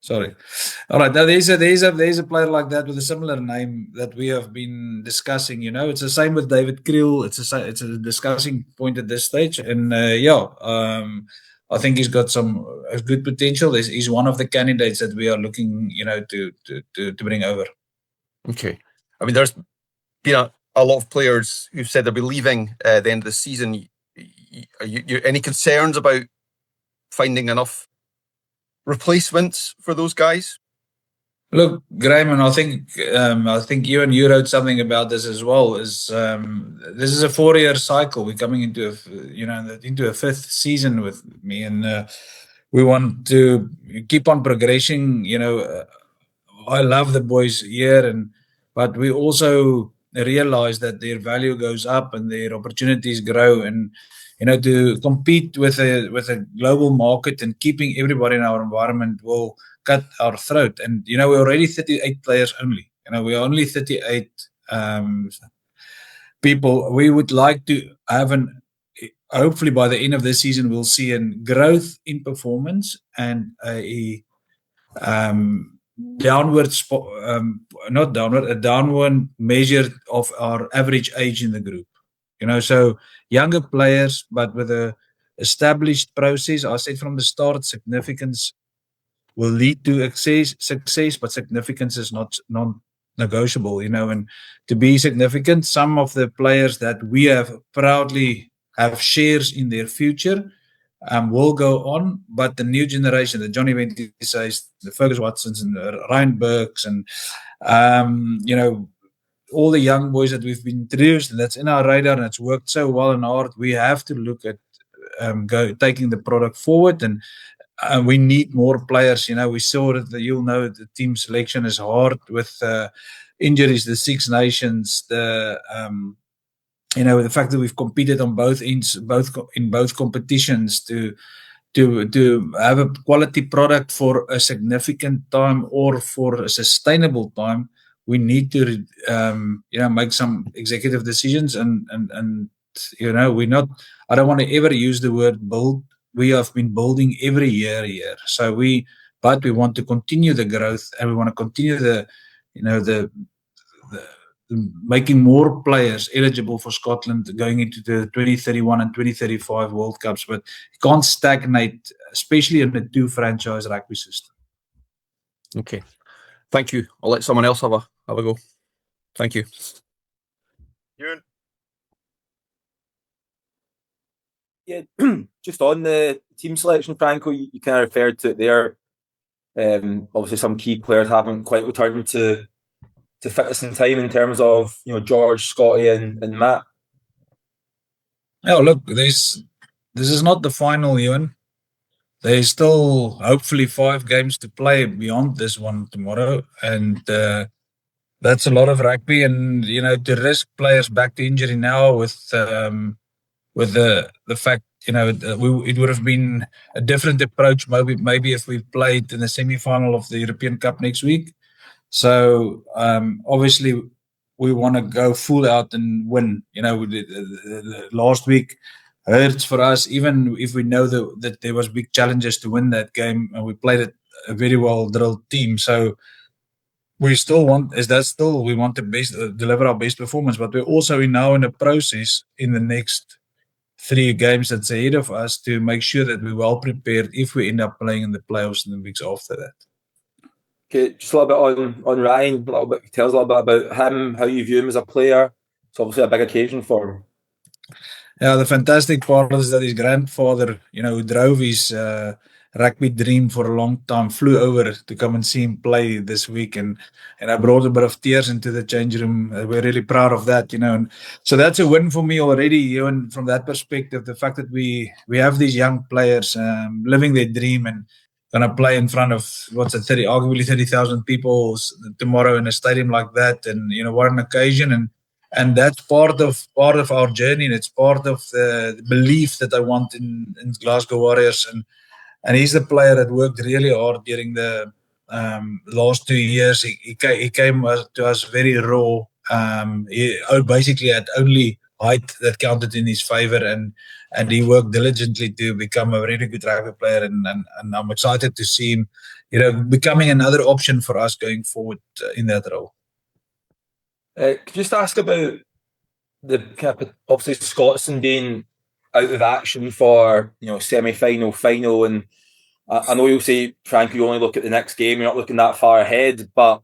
Sorry. All right. Now there's a player like that with a similar name that we have been discussing. It's the same with David Kriel. It's a discussing point at this stage, and I think he's got some good potential. He's one of the candidates that we are looking, to bring over. Okay. I mean, there's been a lot of players who've said they'll be leaving at the end of the season. You any concerns about finding enough replacements for those guys? Look, Graham, and I think you wrote something about this as well. This is a 4-year cycle. We're coming into a fifth season with me, and we want to keep on progressing. I love the boys here, but we also realize that their value goes up and their opportunities grow, and to compete with a global market and keeping everybody in our environment will cut our throat. And we're already 38 players only. We're only 38 people. We would like to have hopefully by the end of this season we'll see a growth in performance and a downward measure of our average age in the group. So younger players, but with a established process. I said from the start, significance will lead to success, but significance is not non-negotiable. And to be significant, some of the players that we have proudly have shares in their future will go on, but the new generation, the Johnny Ventis's, the Fergus Watsons, and the Ryan Burks, and all the young boys that we've been introduced, and that's in our radar, and it's worked so well and hard. We have to look at taking the product forward, and we need more players. We saw that the team selection is hard with injuries, the Six Nations, the fact that we've competed on both ends, in both competitions, to have a quality product for a significant time or for a sustainable time. We need to make some executive decisions, and we're not. I don't want to ever use the word build. We have been building every year. But we want to continue the growth, and we want to continue the making more players eligible for Scotland going into the 2031 and 2035 World Cups. But you can't stagnate, especially in the 2-franchise rugby system. Okay, thank you. I'll let someone else have a go. Thank you. Ewan? Yeah, just on the team selection, Franco, you kind of referred to it there. Obviously, some key players haven't quite returned to fitness in time in terms of George, Scotty, and Matt. Oh, look, this is not the final, Ewan. There's still hopefully 5 games to play beyond this one tomorrow, and that's a lot of rugby. And to risk players back to injury now with the fact it would have been a different approach maybe if we played in the semi-final of the European Cup next week. So obviously we want to go full out and win. The last week hurts for us, even if we know that there was big challenges to win that game, and we played a very well drilled team. So we still want to deliver our best performance, but we're also now in a process in the next 3 games that's ahead of us to make sure that we're well prepared if we end up playing in the playoffs in the weeks after that. Okay, just a little bit on Ryan. Tell us a little bit about him, how you view him as a player. It's obviously a big occasion for him. Yeah, the fantastic part is that his grandfather, who drove his rugby dream for a long time, flew over to come and see him play this week, and I brought a bit of tears into the change room. We're really proud of that, and so that's a win for me already. And from that perspective, the fact that we have these young players living their dream and gonna play in front of arguably 30,000 people tomorrow in a stadium like that, and what an occasion, and that's part of our journey, and it's part of the belief that I want in Glasgow Warriors, and he's the player that worked really hard during the last 2 years. He came to us very raw. He basically had only height that counted in his favor, and and he worked diligently to become a really good rugby player. And I'm excited to see him, becoming another option for us going forward in that role. Could you just ask about the kind of, obviously Scotland being out of action for semi-final, final, and I know you'll say, Frank, you only look at the next game, you're not looking that far ahead, but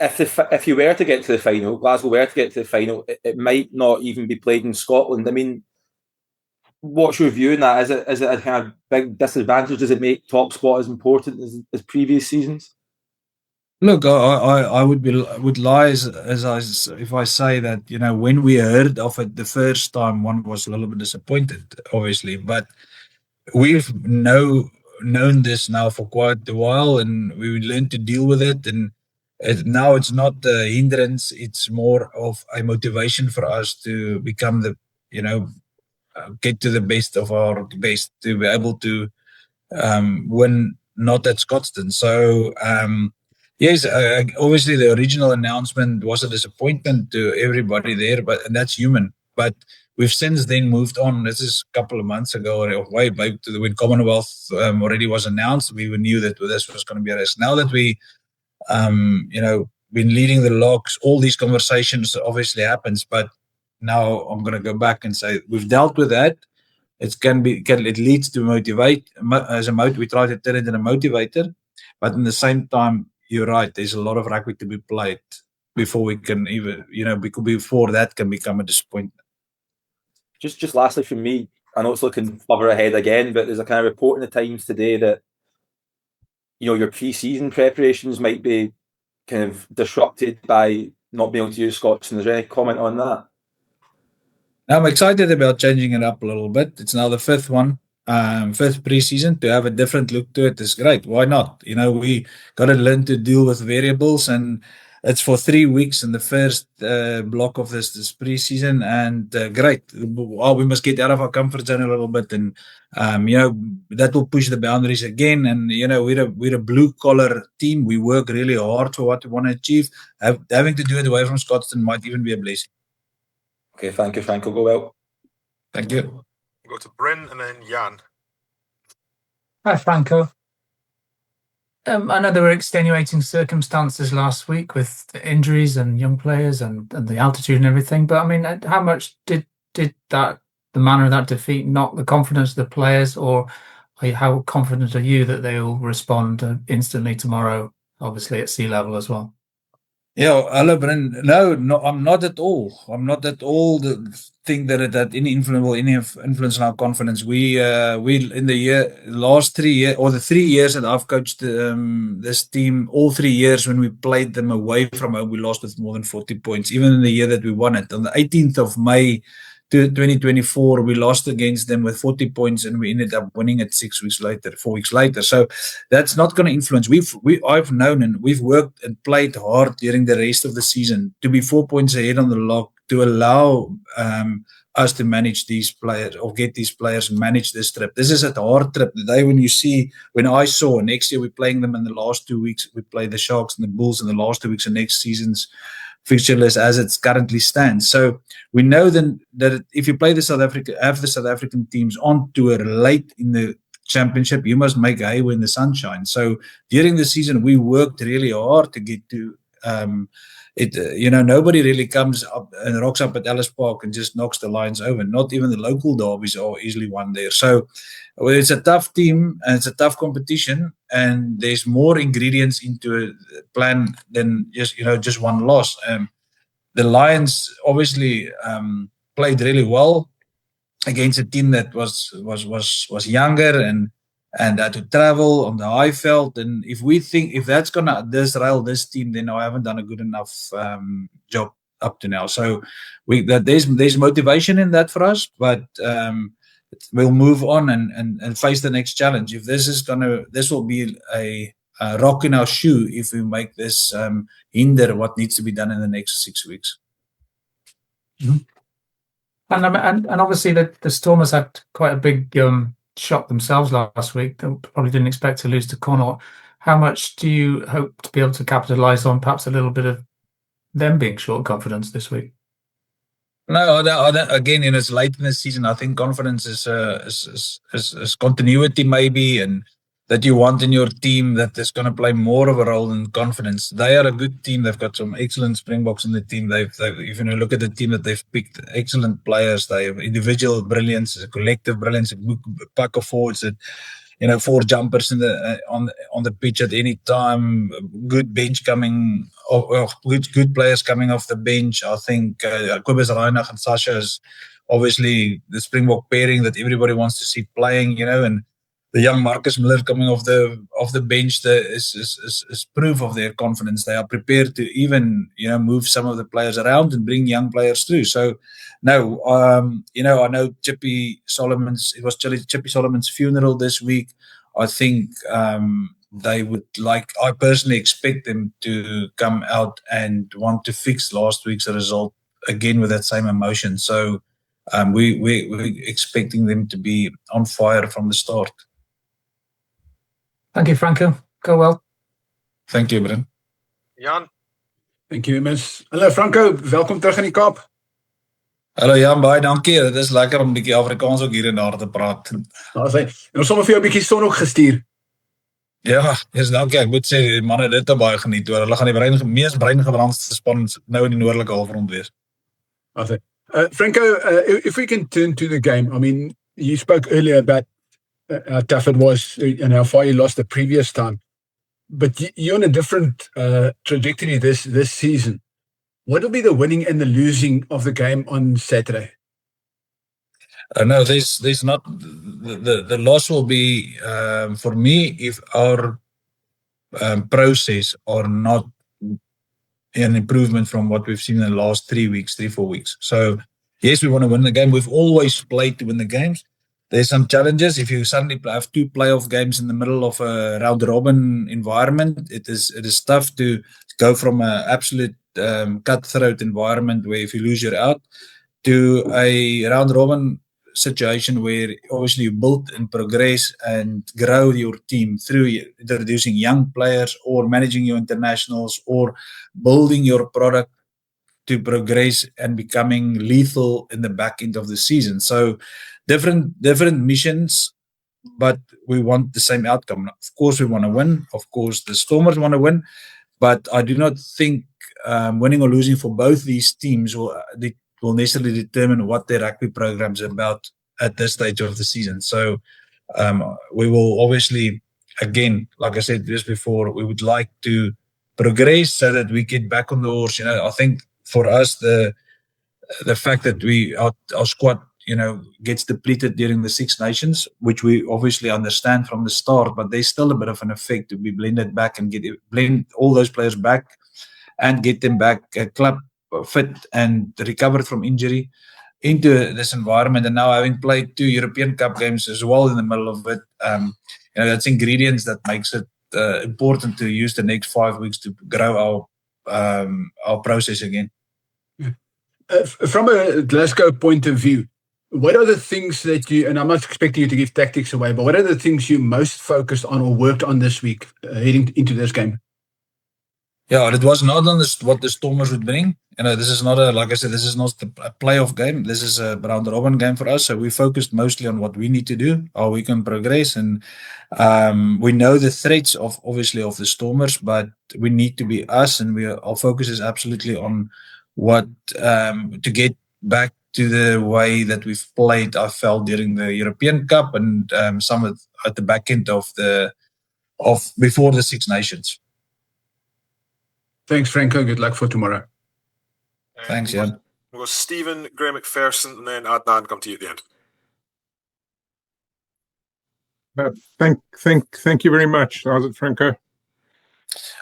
if you were to get to the final, Glasgow were to get to the final, it might not even be played in Scotland. I mean, what's your view on that? Is it a kind of big disadvantage? Does it make top spot as important as previous seasons? Look, I would lie if I say that when we heard of it the first time, one was a little bit disappointed, obviously, but we've known this now for quite a while, and we learned to deal with it. And now it's not a hindrance; it's more of a motivation for us to become get to the best of our best, to be able to win, not at Scotstoun. So. Yes, obviously the original announcement was a disappointment to everybody there, and that's human. But we've since then moved on. This is a couple of months ago, or way back to when Commonwealth already was announced. We knew that this was going to be a race. Now that we, been leading the locks, all these conversations obviously happens. But now I'm going to go back and say we've dealt with that. It leads to motivate. We try to turn it into a motivator, but in the same time, you're right. There's a lot of rugby to be played before we can even, before that can become a disappointment. Just lastly from me, I know it's looking further ahead again, but there's a kind of report in the Times today that your pre-season preparations might be kind of disrupted by not being able to use Scotstoun. Is there any comment on that? I'm excited about changing it up a little bit. It's now the fifth one. Fifth pre-season. To have a different look to it is great. Why not? We got to learn to deal with variables, and it's for 3 weeks in the first block of this pre-season, and great. We must get out of our comfort zone a little bit, and that will push the boundaries again. And we're a blue collar team. We work really hard for what we want to achieve. Having to do it away from Scotstoun might even be a blessing. Okay, thank you, Frank. Will go well. Thank you. We'll go to Bryn and then Jan. Hi, Franco. I know there were extenuating circumstances last week with the injuries and young players and the altitude and everything. But I mean, how much did the manner of that defeat knock the confidence of the players, or how confident are you that they will respond instantly tomorrow, obviously at sea level as well? Yeah, hello, Bren. No, I'm not at all. I'm not at all think that it had any influence on our confidence. We in the last 3 years, or the 3 years that I've coached this team, all 3 years when we played them away from home, we lost with more than 40 points. Even in the year that we won it, on the 18th of May 2024, we lost against them with 40 points, and we ended up winning it 4 weeks later. So that's not going to influence. I've known, and we've worked and played hard during the rest of the season to be 4 points ahead on the log, to allow us to manage these players, or get these players and manage this trip. This is a hard trip. The day when I saw next year we're playing them in the last 2 weeks, we play the Sharks and the Bulls in the last 2 weeks of next season's fixture list as it currently stands. So we know then that if you play the South African teams on tour late in the championship, you must make hay when the sun shines. So during the season, we worked really hard to get to it. Nobody really comes up and rocks up at Ellis Park and just knocks the Lions over. Not even the local derbies are easily won there. So it's a tough team and it's a tough competition, and there's more ingredients into a plan than just one loss. The Lions obviously played really well against a team that was younger and had to travel on the high veld. And if that's gonna disrail this team, then I haven't done a good enough job up to now. So there's motivation in that for us, but we'll move on and face the next challenge. If this will be a rock in our shoe if we make this hinder what needs to be done in the next 6 weeks. Mm-hmm. And obviously the Stormers had quite a big shock themselves last week. They probably didn't expect to lose to Connacht. How much do you hope to be able to capitalise on perhaps a little bit of them being short of confidence this week? No, again, it's late in the season. I think confidence is continuity maybe, and that you want in your team that is going to play more of a role than confidence. They are a good team. They've got some excellent Springboks in the team. They've if you look at the team that they've picked, excellent players. They have individual brilliance, collective brilliance, a pack of forwards that, 4 jumpers in the on the pitch at any time. Good bench coming, or good players coming off the bench. I think Kobus Reinach and Sasha is obviously the Springbok pairing that everybody wants to see playing. And the young Marcus Miller coming off the bench is proof of their confidence. They are prepared to even move some of the players around and bring young players through. So no, I know Chippy Solomon's funeral this week. I think they would I personally expect them to come out and want to fix last week's result again with that same emotion. So we're expecting them to be on fire from the start. Thank you, Franco. Go well. Thank you, Bren. Jan? Thank you, Miss. Hallo Franco, welkom terug in die Kaap. Hallo Jan, baie dankie. Dit is lekker om 'n bietjie Afrikaans ook hier en daar te praat. Ons sommer vir jou 'n bietjie son ook gestuur. Ja, dankie. Ek moet sê die manne dit het baie geniet hoor. Hulle gaan die mees breingebrandste span nou in die noordelike halfrond wees. Franco, if we can turn to the game. I mean, you spoke earlier about how tough it was and how far you lost the previous time. But you're on a different trajectory this season. What will be the winning and the losing of the game on Saturday? No, there's not. The loss will be for me if our process are not an improvement from what we've seen in the last 3-4 weeks. So yes, we want to win the game. We've always played to win the games. There's some challenges. If you suddenly have 2 playoff games in the middle of a round robin environment, it is tough to go from an absolute cutthroat environment where if you lose, you're out, to a round robin situation where obviously you build and progress and grow your team through introducing young players or managing your internationals or building your product to progress and becoming lethal in the back end of the season. So different missions, but we want the same outcome. Of course, we want to win. Of course, the Stormers want to win. But I do not think winning or losing for both these teams will necessarily determine what their rugby program is about at this stage of the season. So we will obviously, again, like I said just before, we would like to progress so that we get back on the horse. I think for us, the fact that our squad gets depleted during the Six Nations, which we obviously understand from the start, but there's still a bit of an effect to be blended back and blend all those players back and get them back club fit and recovered from injury into this environment. And now having played 2 European Cup games as well in the middle of it, that's ingredients that makes it important to use the next 5 weeks to grow our process again. From a Glasgow point of view, what are the things that you, and I'm not expecting you to give tactics away, but what are the things you most focused on or worked on this week heading into this game? Yeah, it was not on what the Stormers would bring. This is not like I said, this is not a playoff game. This is a round robin game for us. So we focused mostly on what we need to do, how we can progress. And we know the threats of the Stormers, but we need to be us. And our focus is absolutely on what to get back to the way that we've played, I felt, during the European Cup and some at the back end of before the Six Nations. Thanks, Franco. Good luck for tomorrow. Thanks, Jan. We'll go Stephen, Graham McPherson, and then Adnan come to you at the end. Thank you very much. How's it, Franco?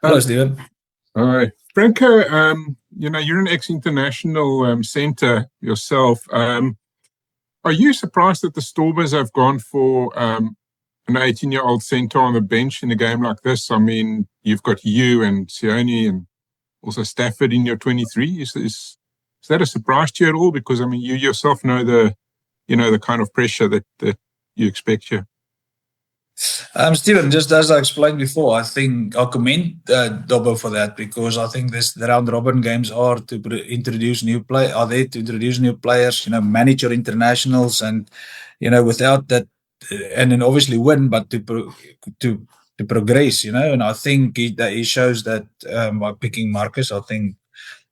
Hello, Stephen. All right. Franco, you're an ex-international centre yourself. Are you surprised that the Stormers have gone for an 18-year-old centre on the bench in a game like this? I mean, you've got you and Sione and also Stafford in your 23. Is that a surprise to you at all? Because, I mean, you yourself know the kind of pressure that you expect here. Stephen, just as I explained before, I think I'll commend Dobbo for that, because I think the round robin games are to introduce new players, manage your internationals, and without that, and then obviously win, but to progress, and I think he shows that by picking Marcus. I think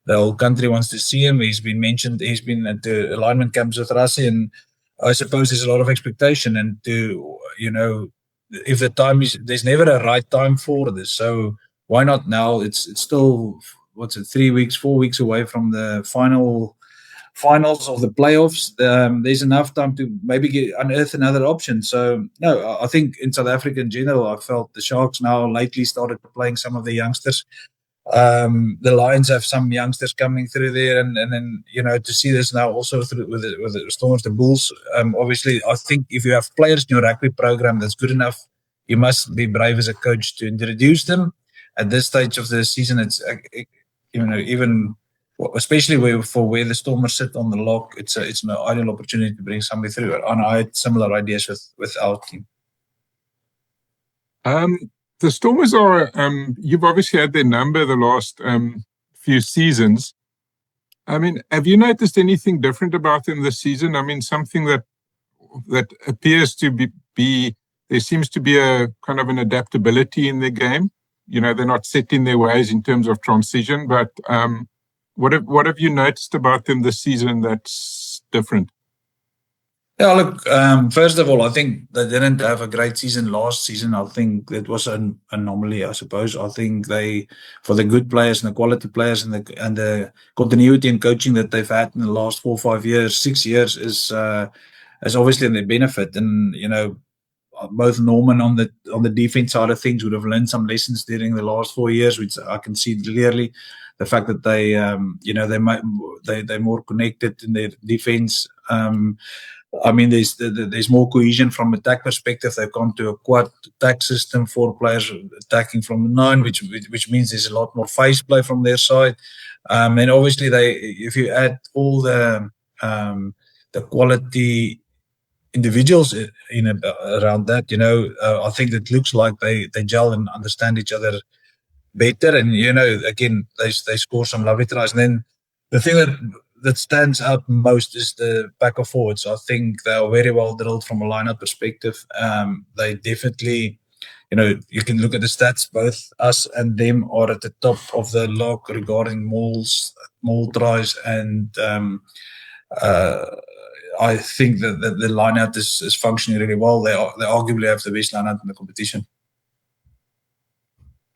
the whole country wants to see him. He's been mentioned. He's been at the alignment camps with Rassie, and I suppose there's a lot of expectation. And if the time is, there's never a right time for this. So why not now? It's still 3 weeks, 4 weeks away from the finals of the playoffs. There's enough time to maybe unearth another option. So no, I think in South Africa in general, I felt the Sharks now lately started playing some of the youngsters. The Lions have some youngsters coming through there, and then to see this now also through with the Stormers, the Bulls. Obviously, I think if you have players in your rugby program that's good enough, you must be brave as a coach to introduce them. At this stage of the season, it's even especially where the Stormers sit on the lock, it's an ideal opportunity to bring somebody through. And I had similar ideas with our team. The Stormers are, you've obviously had their number the last few seasons. I mean, have you noticed anything different about them this season? I mean, something that appears to be there seems to be a kind of an adaptability in their game. They're not set in their ways in terms of transition, but what have you noticed about them this season that's different? Yeah, look, first of all, I think they didn't have a great season last season. I think that was an anomaly, I suppose. I think for the good players and the quality players and the continuity and coaching that they've had in the last 4 or 5 years, 6 years is obviously in their benefit. And, both Norman on the defense side of things would have learned some lessons during the last 4 years, which I can see clearly. The fact that they're more connected in their defense. I mean, there's more cohesion from attack perspective. They've gone to a quad attack system, 4 players attacking from the 9, which means there's a lot more face play from their side. And obviously, if you add all the quality individuals around that, I think it looks like they gel and understand each other better. And again, they score some lovely tries. And then the thing that stands out most is the back and forwards. I think they are very well drilled from a lineup perspective. They definitely, you can look at the stats. Both us and them are at the top of the log regarding maul tries, and I think that the lineout is functioning really well. They arguably have the best lineout in the competition.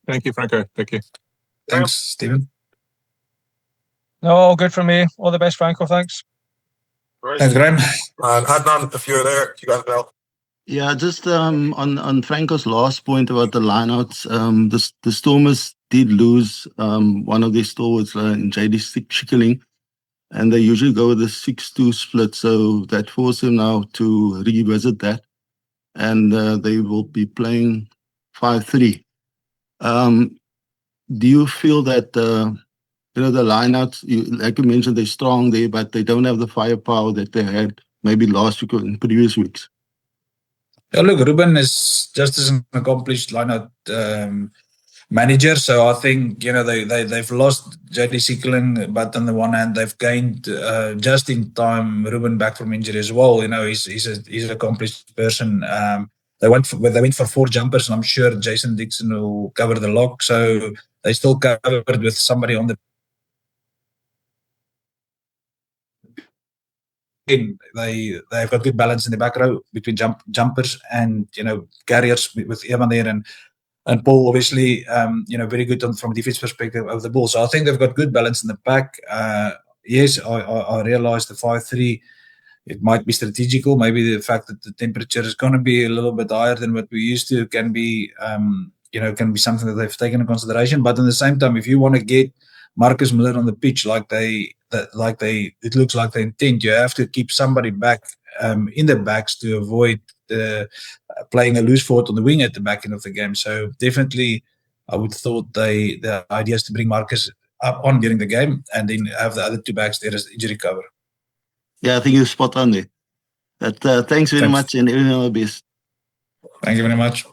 Thank you, Franco. Thank you. Thanks, Stephen. No, all good from me. All the best, Franco. Thanks. Right. Thanks, Graham. And Adnan, if you're there, you got a bell. Yeah, just on Franco's last point about the lineouts, the Stormers did lose one of their stalwarts in JD Schikkeling, and they usually go with a 6-2 split, so that forced them now to revisit that, and they will be playing 5-3. Do you feel that the lineouts, like you mentioned, they're strong there, but they don't have the firepower that they had maybe last week or in previous weeks? Yeah, look, Ruben is just as an accomplished lineout manager, so I think they've lost JD Schikkeling, but on the one hand they've gained just in time Ruben back from injury as well. He's an accomplished person. They went for 4 jumpers, and I'm sure Jason Dixon will cover the lock, so they still covered with somebody on the. They've got good balance in the back row between jumpers and carriers with Evan there and Paul, obviously very good from a defense perspective of the ball. So I think they've got good balance in the back. Yes, I realize the 5-3, it might be strategical. Maybe the fact that the temperature is going to be a little bit higher than what we used to can be something that they've taken into consideration. But at the same time, if you want to get Marcus Miller on the pitch it looks like they intend, you have to keep somebody back in the backs to avoid playing a loose forward on the wing at the back end of the game. So definitely, I would thought the idea is to bring Marcus up on during the game and then have the other 2 backs there as injury cover. Yeah, I think you're spot on there. Thanks very much, and everything all the best. Thank you very much.